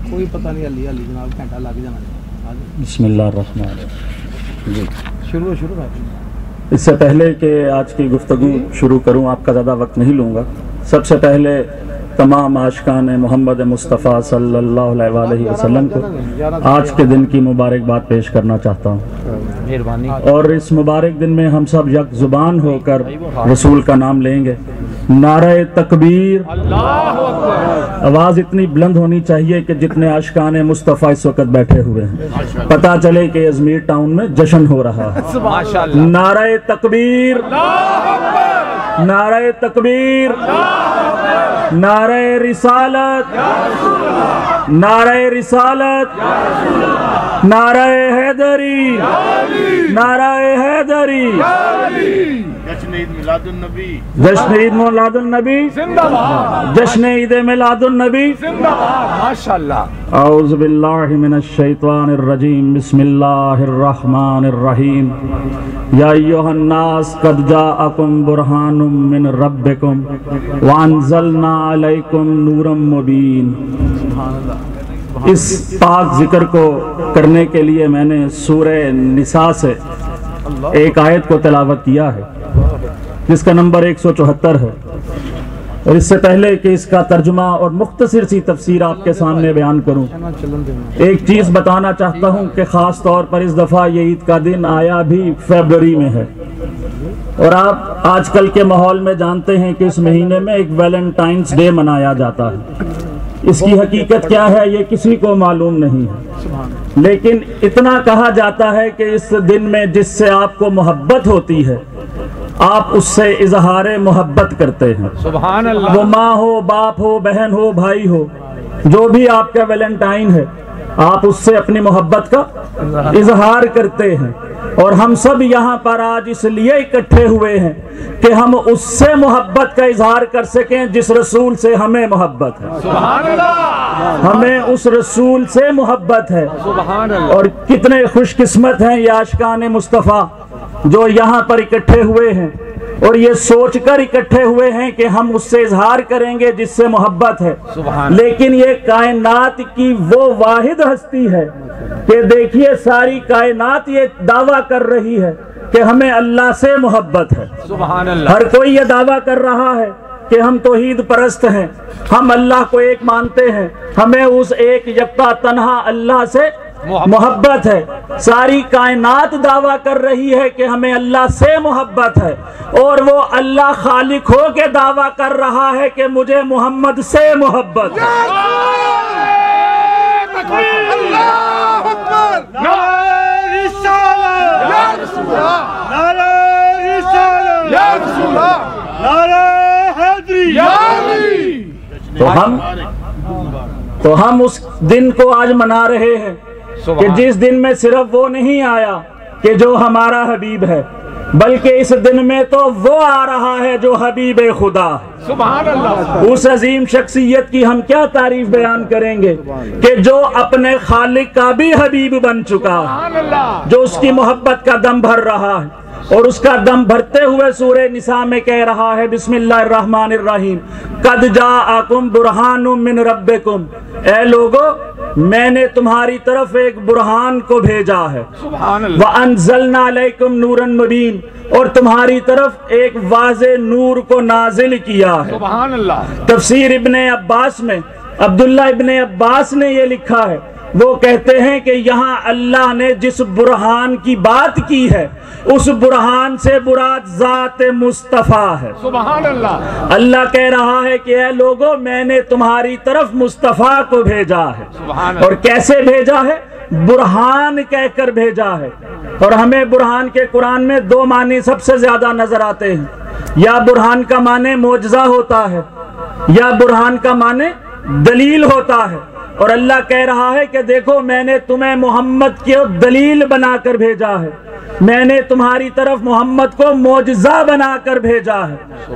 کوئی پتہ نہیں علی جناب گھنٹہ لگ جانا. بسم اللہ الرحمن الرحیم. جی شروع اس سے پہلے کہ آج کی گفتگو شروع کروں، آپ کا زیادہ وقت نہیں لوں گا. سب سے پہلے تمام عاشقان محمد مصطفیٰ صلی اللہ علیہ وآلہ وسلم کو آج کے دن کی مبارکباد پیش کرنا چاہتا ہوں. اور اس مبارک دن میں ہم سب یک زبان ہو کر رسول کا نام لیں گے. نعرہ تکبیر. آواز اتنی بلند ہونی چاہیے کہ جتنے عاشقان مصطفیٰ اس وقت بیٹھے ہوئے ہیں پتہ چلے کہ ازمیر ٹاؤن میں جشن ہو رہا ہے. نعرہ تکبیر، نعرہ تکبیر، نعرہ رسالت، نعرہ رسالت، نعرہ حیدری، نعرہ حیدری. جشن عید میلاد النبی، جشن عید میلاد النبی، جشن عید میلاد النبی. ماشاءاللہ. اعوذ باللہ من الشیطان الرجیم. بسم اللہ الرحمن الرحیم. یا ایھا الناس قد جاءکم برہان من ربکم وانزلنا علیکم نورا مبین. اس پاک ذکر کو کرنے کے لیے میں نے سورہ نساء سے ایک آیت کو تلاوت کیا ہے جس کا نمبر 174 ہے. اور اس سے پہلے کہ اس کا ترجمہ اور مختصر سی تفسیر آپ کے سامنے بیان کروں، ایک چیز بتانا چاہتا ہوں کہ خاص طور پر اس دفعہ یہ عید کا دن آیا بھی فیبروری میں ہے. اور آپ آج کل کے ماحول میں جانتے ہیں کہ اس مہینے میں ایک ویلنٹائنس ڈے منایا جاتا ہے. اس کی حقیقت کیا ہے یہ کسی کو معلوم نہیں ہے، لیکن اتنا کہا جاتا ہے کہ اس دن میں جس سے آپ کو محبت ہوتی ہے آپ اس سے اظہار محبت کرتے ہیں. سبحان اللہ. وہ ماں ہو، باپ ہو، بہن ہو، بھائی ہو، جو بھی آپ کا ویلنٹائن ہے آپ اس سے اپنی محبت کا اظہار کرتے ہیں. اور ہم سب یہاں پر آج اس لیے اکٹھے ہوئے ہیں کہ ہم اس سے محبت کا اظہار کر سکیں جس رسول سے ہمیں محبت ہے. سبحان اللہ. ہمیں اس رسول سے محبت ہے. سبحان اللہ. اور کتنے خوش قسمت ہیں یہ عاشقان مصطفیٰ جو یہاں پر اکٹھے ہوئے ہیں اور یہ سوچ کر اکٹھے ہوئے ہیں کہ ہم اس سے اظہار کریں گے جس سے محبت ہے. لیکن یہ کائنات کی وہ واحد ہستی ہے کہ دیکھیے ساری کائنات یہ دعویٰ کر رہی ہے کہ ہمیں اللہ سے محبت ہے. سبحان اللہ. ہر کوئی یہ دعویٰ کر رہا ہے کہ ہم توحید پرست ہیں، ہم اللہ کو ایک مانتے ہیں، ہمیں اس ایک یکتا تنہا اللہ سے محبت ہے. ساری کائنات دعویٰ کر رہی ہے کہ ہمیں اللہ سے محبت ہے، اور وہ اللہ خالق ہو کے دعویٰ کر رہا ہے کہ مجھے محمد سے محبت ہے. اللہ اکبر. نعرہ رسالت یا رسول اللہ، نعرہ رسالت یا رسول اللہ، نعرہ حیدری یا علی. تو ہم اس دن کو آج منا رہے ہیں کہ جس دن میں صرف وہ نہیں آیا کہ جو ہمارا حبیب ہے، بلکہ اس دن میں تو وہ آ رہا ہے جو حبیب خدا ہے. سبحان اللہ. اس عظیم شخصیت کی ہم کیا تعریف بیان کریں گے کہ جو اپنے خالق کا بھی حبیب بن چکا ہے، جو اس کی محبت کا دم بھر رہا ہے. اور اس کا دم بھرتے ہوئے سورہ نساء میں کہہ رہا ہے بسم اللہ الرحمن الرحیم. قد جاءکم برہان من ربکم. اے لوگو میں نے تمہاری طرف ایک برہان کو بھیجا ہے. سبحان اللہ. وَأَنزَلْنَا عَلَيْكُمْ نُورًا مُبِينًا. اور تمہاری طرف ایک واضح نور کو نازل کیا ہے. سبحان اللہ. تفسیر ابن عباس میں عبداللہ ابن عباس نے یہ لکھا ہے، وہ کہتے ہیں کہ یہاں اللہ نے جس برہان کی بات کی ہے اس برہان سے مراد ذات مصطفیٰ ہے. سبحان اللہ. اللہ کہہ رہا ہے کہ اے لوگو میں نے تمہاری طرف مصطفیٰ کو بھیجا ہے. اور کیسے بھیجا ہے؟ برہان کہہ کر بھیجا ہے. اور ہمیں برہان کے قرآن میں دو معنی سب سے زیادہ نظر آتے ہیں. یا برہان کا معنی معجزہ ہوتا ہے، یا برہان کا معنی دلیل ہوتا ہے. اور اللہ کہہ رہا ہے کہ دیکھو میں نے تمہیں محمد کی دلیل بنا کر بھیجا ہے، میں نے تمہاری طرف محمد کو معجزہ بنا کر بھیجا ہے.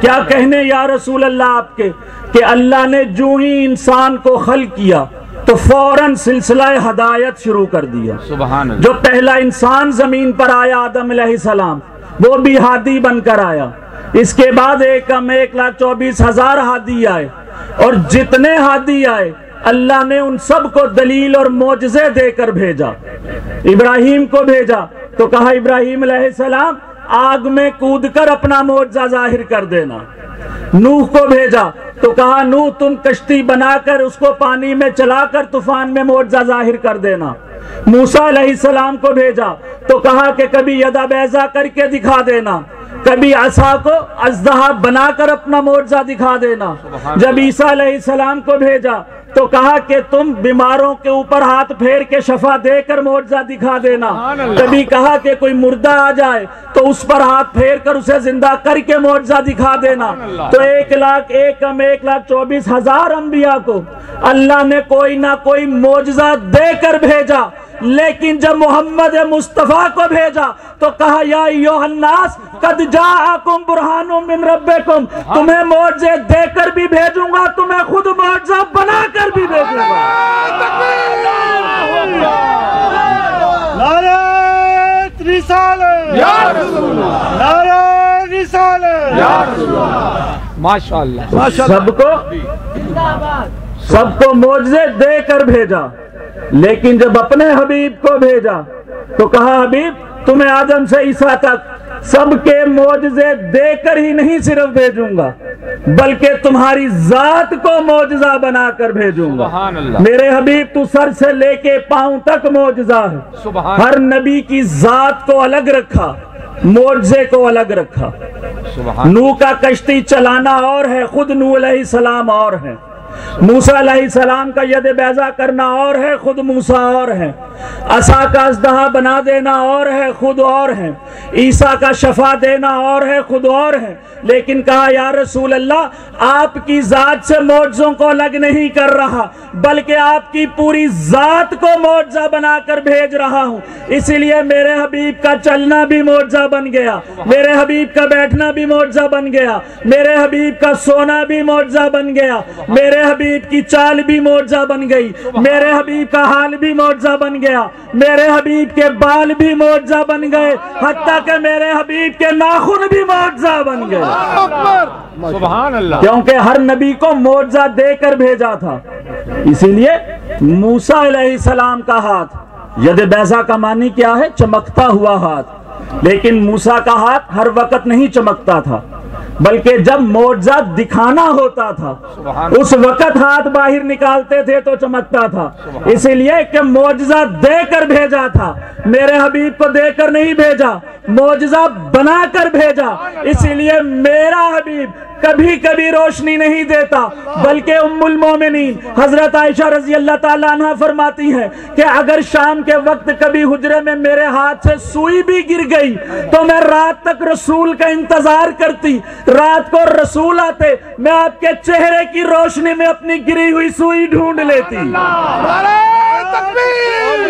کیا کہنے یا رسول اللہ آپ کے کہ اللہ نے جو ہی انسان کو خلق کیا تو فوراً سلسلہ ہدایت شروع کر دیا. سبحان اللہ. جو پہلا انسان زمین پر آیا آدم علیہ السلام وہ بھی ہادی بن کر آیا. اس کے بعد 1,24,000 ہادی آئے، اور جتنے ہادی آئے اللہ نے ان سب کو دلیل اور معجزے دے کر بھیجا۔ ابراہیم کو بھیجا تو کہا ابراہیم علیہ السلام آگ میں کود کر اپنا معجزہ ظاہر کر دینا۔ نوح کو بھیجا تو کہا نوح تم کشتی بنا کر اس کو پانی میں چلا کر طوفان میں معجزہ ظاہر کر دینا۔ موسیٰ علیہ السلام کو بھیجا تو کہا کہ کبھی یدا بیضا کر کے دکھا دینا، کبھی عصا کو اژدہا بنا کر اپنا معجزہ دکھا دینا۔ جب عیسیٰ علیہ السلام کو بھیجا تو کہا کہ تم بیماروں کے اوپر ہاتھ پھیر کے شفا دے کر معجزہ دکھا دینا۔ کبھی کہا کہ کوئی مردہ آ جائے تو اس پر ہاتھ پھیر کر اسے زندہ کر کے معجزہ دکھا دینا۔ تو 1,24,000 انبیاء کو اللہ نے کوئی نہ کوئی معجزہ دے کر بھیجا، لیکن جب محمد مصطفیٰ کو بھیجا تو کہا یا ایھا الناس قد جاءکم برہان من ربکم، تمہیں معجزے دے کر بھی بھیجوں گا، تمہیں خود معجزہ بنا کر بھی بھیجوں گا۔ نعرہ رسالت یا رسول اللہ، نعرہ رسالت یا رسول اللہ، ماشاءاللہ سب کو معجزے دے کر بھیجا، لیکن جب اپنے حبیب کو بھیجا تو کہا حبیب تمہیں آدم سے عیسیٰ تک سب کے معجزے دے کر ہی نہیں صرف بھیجوں گا، بلکہ تمہاری ذات کو معجزہ بنا کر بھیجوں گا۔ میرے حبیب تو سر سے لے کے پاؤں تک معجزہ ہے۔ ہر نبی کی ذات کو الگ رکھا، معجزے کو الگ رکھا۔ نوح کا کشتی چلانا اور ہے، خود نوح علیہ السلام اور ہے۔ موسیٰ علیہ السلام کا ید بیضا کرنا اور ہے، خود موسیٰ اور ہے۔ عصا کا اژدہا بنا دینا اور ہے، خود اور ہے۔ عیسیٰ کا شفا دینا اور ہے، خود اور ہے۔ لیکن کہا یا رسول اللہ آپ کی ذات سے معجزوں کو الگ نہیں کر رہا، بلکہ آپ کی پوری ذات کو معجزہ بنا کر بھیج رہا ہوں۔ اسی لیے میرے حبیب کا چلنا بھی معجزہ بن گیا، میرے حبیب کا بیٹھنا بھی معجزہ بن گیا، میرے حبیب کا سونا بھی معجزہ بن گیا، میرے حبیب کی چال بھی معجزہ بن گئی، میرے حبیب کا حال بھی معجزہ بن گیا، میرے حبیب کے بال بھی معجزہ بن گئے، حتیٰ کہ میرے حبیب کے ناخن بھی معجزہ بن گئے۔ سبحان اللہ، کیونکہ ہر نبی کو معجزہ دے کر بھیجا تھا۔ اسی لیے موسیٰ علیہ السلام کا ہاتھ، ید بیضا کا معنی کیا ہے؟ چمکتا ہوا ہاتھ۔ لیکن موسیٰ کا ہاتھ ہر وقت نہیں چمکتا تھا، بلکہ جب معجزہ دکھانا ہوتا تھا اس وقت ہاتھ باہر نکالتے تھے تو چمکتا تھا۔ اسی لیے کہ معجزہ دے کر بھیجا تھا، میرے حبیب کو دے کر نہیں بھیجا، معجزہ بنا کر بھیجا۔ اسی لیے میرا حبیب کبھی کبھی روشنی نہیں دیتا، بلکہ ام المومنین حضرت عائشہ رضی اللہ تعالیٰ عنہ فرماتی ہیں کہ اگر شام کے وقت کبھی حجرے میں میرے ہاتھ سے سوئی بھی گر گئی تو میں رات تک رسول کا انتظار کرتی، رات کو رسول آتے میں آپ کے چہرے کی روشنی میں اپنی گری ہوئی سوئی ڈھونڈ لیتی۔ نعرہ تکبیر،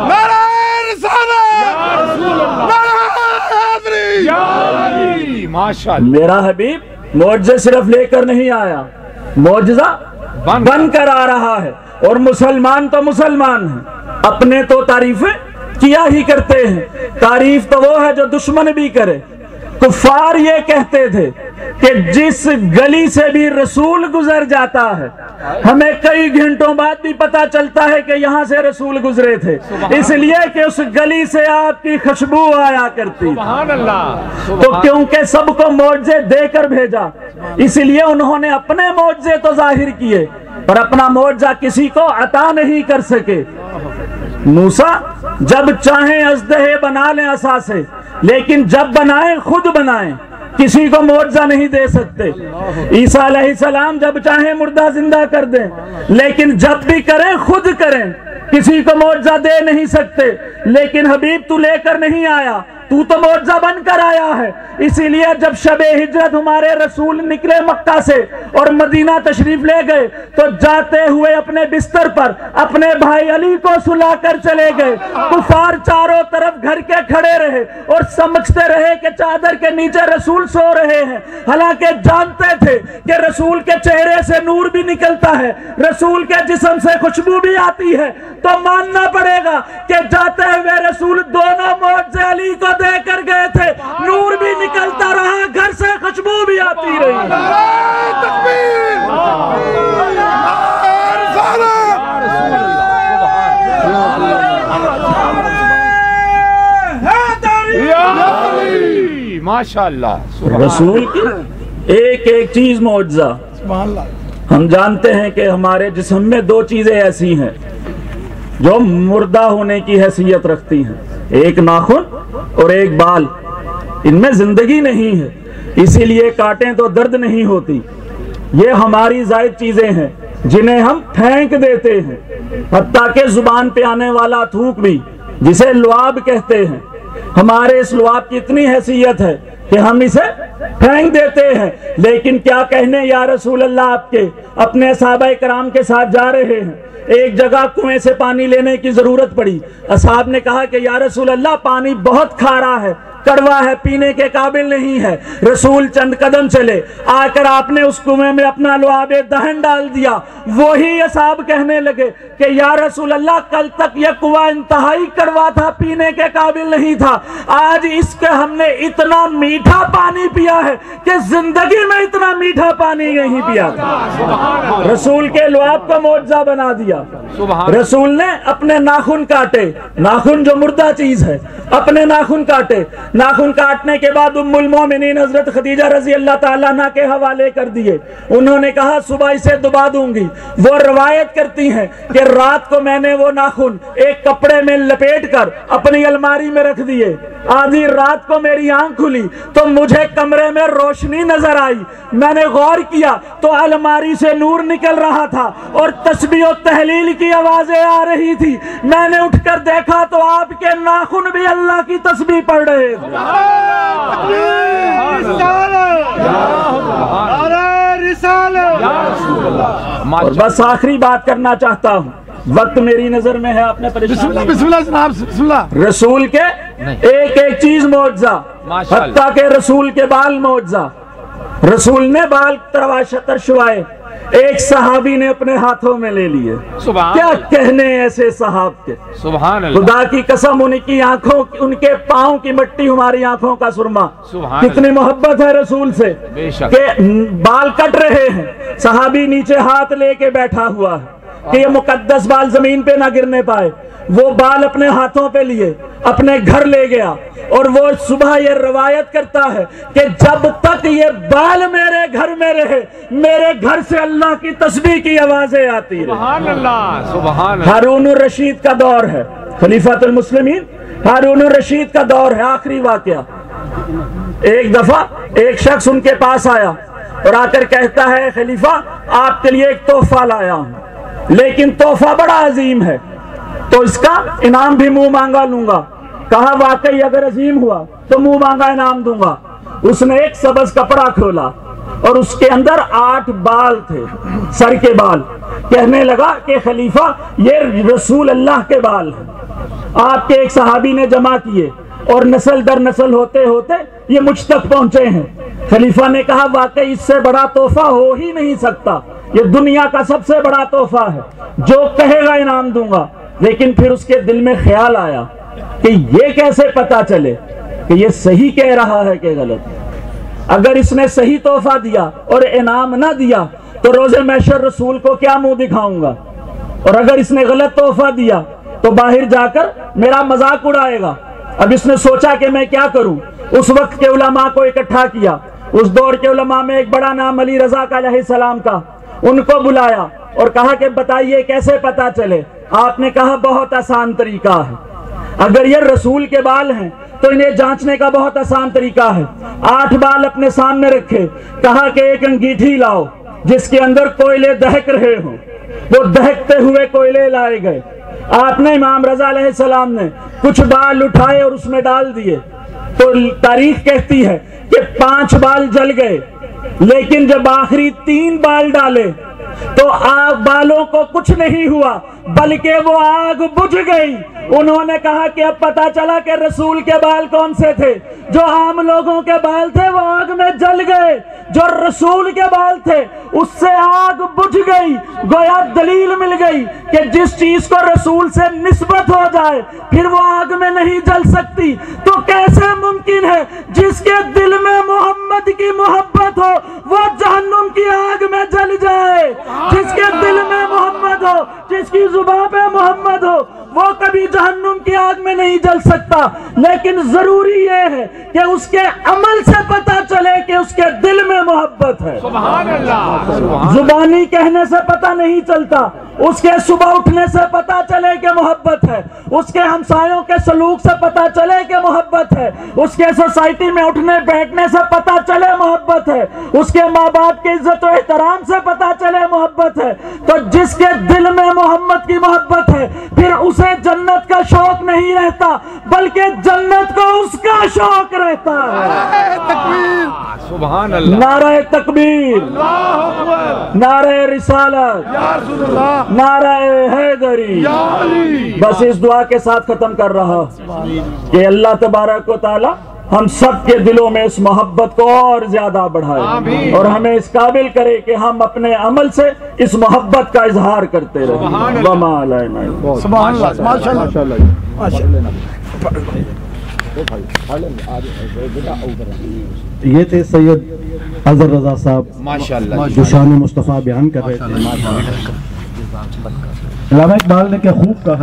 نعرہ رسالت، نعرہ حیدری، ماشاءاللہ۔ میرا حبیب معجزہ صرف لے کر نہیں آیا، معجزہ بن کر آ رہا ہے۔ اور مسلمان تو مسلمان ہیں، اپنے تو تعریفیں کیا ہی کرتے ہیں، تعریف تو وہ ہے جو دشمن بھی کرے۔ کفار یہ کہتے تھے کہ جس گلی سے بھی رسول گزر جاتا ہے ہمیں کئی گھنٹوں بعد بھی پتا چلتا ہے کہ یہاں سے رسول گزرے تھے، اس لیے کہ اس گلی سے آپ کی خوشبو آیا کرتی۔ سبحان اللہ۔ تو کیونکہ سب کو معجزے دے کر بھیجا، اس لیے انہوں نے اپنے معجزے تو ظاہر کیے پر اپنا معجزہ کسی کو عطا نہیں کر سکے۔ موسیٰ جب چاہیں اژدہے بنا لیں عصا سے، لیکن جب بنائیں خود بنائیں، کسی کو معجزہ نہیں دے سکتے۔ عیسیٰ علیہ السلام جب چاہیں مردہ زندہ کر دیں، لیکن جب بھی کریں خود کریں، کسی کو معجزہ دے نہیں سکتے۔ لیکن حبیب تو لے کر نہیں آیا، تو تو معجزہ بن کر آیا ہے۔ اسی لیے جب شب ہجرت ہمارے رسول نکلے مکہ سے اور مدینہ تشریف لے گئے تو جاتے ہوئے اپنے بستر پر اپنے بھائی علی کو سلا کر چلے گئے۔ کفار چاروں طرف گھر کے کھڑے رہے اور سمجھتے رہے کہ چادر کے نیچے رسول سو رہے ہیں، حالانکہ جانتے تھے کہ رسول کے چہرے سے نور بھی نکلتا ہے، رسول کے جسم سے خوشبو بھی آتی ہے۔ تو ماننا پڑے گا کہ جاتے ہوئے رسول دونوں معجزے علی کو دے کر گئے تھے، نور بھی نکلتا رہا، گھر سے خوشبو بھی آتی رہی۔ ماشاءاللہ رسول کی ایک ایک چیز معجزہ۔ ہم جانتے ہیں کہ ہمارے جسم میں دو چیزیں ایسی ہیں جو مردہ ہونے کی حیثیت رکھتی ہیں، ایک ناخن اور ایک بال۔ ان میں زندگی نہیں ہے، اسی لیے کاٹیں تو درد نہیں ہوتی۔ یہ ہماری زائد چیزیں ہیں جنہیں ہم پھینک دیتے ہیں، حتیٰ کہ زبان پہ آنے والا تھوک بھی، جسے لعاب کہتے ہیں، ہمارے اس لعاب کی اتنی حیثیت ہے کہ ہم اسے پھینک دیتے ہیں۔ لیکن کیا کہنے یا رسول اللہ، آپ کے اپنے صحابہ کرام کے ساتھ جا رہے ہیں، ایک جگہ کنویں سے پانی لینے کی ضرورت پڑی۔ اصحاب نے کہا کہ یا رسول اللہ پانی بہت کھارا ہے، کڑوا ہے، پینے کے قابل نہیں ہے۔ رسول چند قدم چلے، آ کر آپ نے اس کنویں میں اپنا لعاب دہن ڈال دیا۔ وہی اصحاب کہنے لگے کہ یا رسول اللہ کل تک یہ کنواں انتہائی کڑوا تھا، پینے کے قابل نہیں تھا، آج اس کے ہم نے اتنا میٹھا پانی پیا ہے کہ زندگی میں اتنا میٹھا پانی نہیں پیا تھا۔ رسول کے لعاب کو معجزہ بنا دیا۔ رسول نے اپنے ناخن کاٹے، ناخن جو مردہ چیز ہے، اپنے ناخن کاٹے۔ ناخن کاٹنے کے بعد ام المومنین حضرت خدیجہ رضی اللہ تعالیٰ عنہ کے حوالے کر دیے۔ انہوں نے کہا صبح اسے دبا دوں گی۔ وہ روایت کرتی ہیں کہ رات کو میں نے وہ ناخن ایک کپڑے میں لپیٹ کر اپنی الماری میں رکھ دیے۔ آدھی رات کو میری آنکھ کھلی تو مجھے کمرے میں روشنی نظر آئی۔ میں نے غور کیا تو الماری سے نور نکل رہا تھا اور تسبیح و تحلیل کی آوازیں آ رہی تھی۔ میں نے اٹھ کر دیکھا تو آپ کے ناخن بھی اللہ کی تسبیح پڑھ رہے تھے۔ اور بس آخری بات کرنا چاہتا ہوں، وقت میری نظر میں ہے، آپ نے پریشان رسول کے ایک ایک چیز معجزہ، حتیٰ کہ رسول کے بال معجزہ۔ رسول نے بال ترشوائے، ایک صحابی نے اپنے ہاتھوں میں لے لیے۔ کیا کہنے ایسے صحاب کے، خدا کی قسم، ان کی آنکھوں، ان کے پاؤں کی مٹی ہماری آنکھوں کا سرما۔ کتنی محبت ہے رسول سے کہ بال کٹ رہے ہیں، صحابی نیچے ہاتھ لے کے بیٹھا ہوا ہے کہ یہ مقدس بال زمین پہ نہ گرنے پائے۔ وہ بال اپنے ہاتھوں پہ لیے، اپنے گھر لے گیا، اور وہ صبح یہ روایت کرتا ہے کہ جب تک یہ بال میرے گھر میں رہے، میرے گھر سے اللہ کی تسبیح کی آوازیں آتی رہی۔ سبحان اللہ، سبحان اللہ۔ ہارون الرشید کا دور ہے، خلیفۃ المسلمین ہارون الرشید کا دور ہے۔ آخری واقعہ، ایک دفعہ ایک شخص ان کے پاس آیا اور آ کر کہتا ہے خلیفہ آپ کے لیے ایک تحفہ لایا ہوں، لیکن تحفہ بڑا عظیم ہے تو اس کا انعام بھی منہ مانگا لوں گا۔ کہا واقعی اگر عظیم ہوا تو منہ مانگا انعام دوں گا۔ اس نے ایک سبز کپڑا کھولا اور اس کے اندر 8 بال تھے، سر کے بال۔ کہنے لگا کہ خلیفہ یہ رسول اللہ کے بال ہیں، آپ کے ایک صحابی نے جمع کیے اور نسل در نسل ہوتے ہوتے یہ مجھ تک پہنچے ہیں۔ خلیفہ نے کہا واقعی اس سے بڑا تحفہ ہو ہی نہیں سکتا، یہ دنیا کا سب سے بڑا تحفہ ہے، جو کہے گا انعام دوں گا۔ لیکن پھر اس کے دل میں خیال آیا کہ یہ کیسے پتا چلے کہ یہ صحیح کہہ رہا ہے کہ غلط؟ اگر اس نے صحیح تحفہ دیا اور انعام نہ دیا تو روز محشر رسول کو کیا منہ دکھاؤں گا، اور اگر اس نے غلط تحفہ دیا تو باہر جا کر میرا مذاق اڑائے گا۔ اب اس نے سوچا کہ میں کیا کروں۔ اس وقت کے علماء کو اکٹھا کیا، اس دور کے علماء میں ایک بڑا نام علی رضا کا علیہ السلام کا، ان کو بلایا اور کہا کہ بتائیے کیسے پتا چلے؟ آپ نے کہا بہت آسان طریقہ ہے، اگر یہ رسول کے بال ہیں تو انہیں جانچنے کا بہت آسان طریقہ ہے۔ 8 بال اپنے سامنے رکھے، کہا کہ ایک انگیٹھی لاؤ جس کے اندر کوئلے دہک رہے ہوں۔ وہ دہکتے ہوئے کوئلے لائے گئے۔ آپ نے امام رضا علیہ السلام نے کچھ بال اٹھائے اور اس میں ڈال دیے، تو تاریخ کہتی ہے کہ 5 بال جل گئے، لیکن جب آخری 3 بال ڈالے تو بالوں کو کچھ نہیں ہوا بلکہ وہ آگ بجھ گئی۔ انہوں نے کہا کہ اب پتا چلا کہ رسول کے بال کون سے تھے، جو عام لوگوں کے بال تھے وہ آگ میں جل گئے۔ جو رسول کے بال تھے اس سے آگ بجھ گئی، گویا دلیل مل گئی کہ جس چیز کو رسول سے نسبت ہو جائے پھر وہ آگ میں نہیں جل سکتی۔ تو کیسے ممکن ہے جس کے دل میں محمد کی محبت ہو وہ جہنم کی آگ میں جل جائے؟ جس کے دل میں محمد ہو، جس کی زبان پہ محمد ہو، وہ کبھی جہنم کی آگ میں نہیں جل سکتا۔ لیکن ضروری یہ ہے کہ اس کے عمل سے پتہ چلے کہ اس کے دل میں محبت ہے۔ سبحان اللہ۔ زبانی کہنے سے پتہ نہیں چلتا، اس کے صبح اٹھنے سے پتہ چلے کہ محبت ہے، اس کے ہمسایوں کے سلوک سے پتہ چلے کہ محبت ہے، اس کے سوسائٹی میں اٹھنے بیٹھنے سے پتہ چلے محبت ہے، اس کے ماں باپ کی عزت و احترام سے پتہ چلے محبت ہے۔ تو جس کے دل میں محمد کی محبت ہے پھر اسے جنت کا شوق نہیں رہتا بلکہ جنت کو اس کا شوق رہتا ہے۔ سبحان اللہ۔ نعرہ تکبیر، نعرہ رسالت، نعرہ حیدری۔ بس اس دعا کے ساتھ ختم کر رہا کہ اللہ تبارک و تعالی ہم سب کے دلوں میں اس محبت کو اور زیادہ بڑھائے اور ہمیں اس قابل کرے کہ ہم اپنے عمل سے اس محبت کا اظہار کرتے رہیں۔ وما علینا۔ سبحان اللہ۔ ماشاءاللہ۔ یہ تھے سید اظہر رضا صاحب جو شان مصطفیٰ بیان کر رہے تھے۔ علامہ اقبال نے کیا خوب کہا ہے۔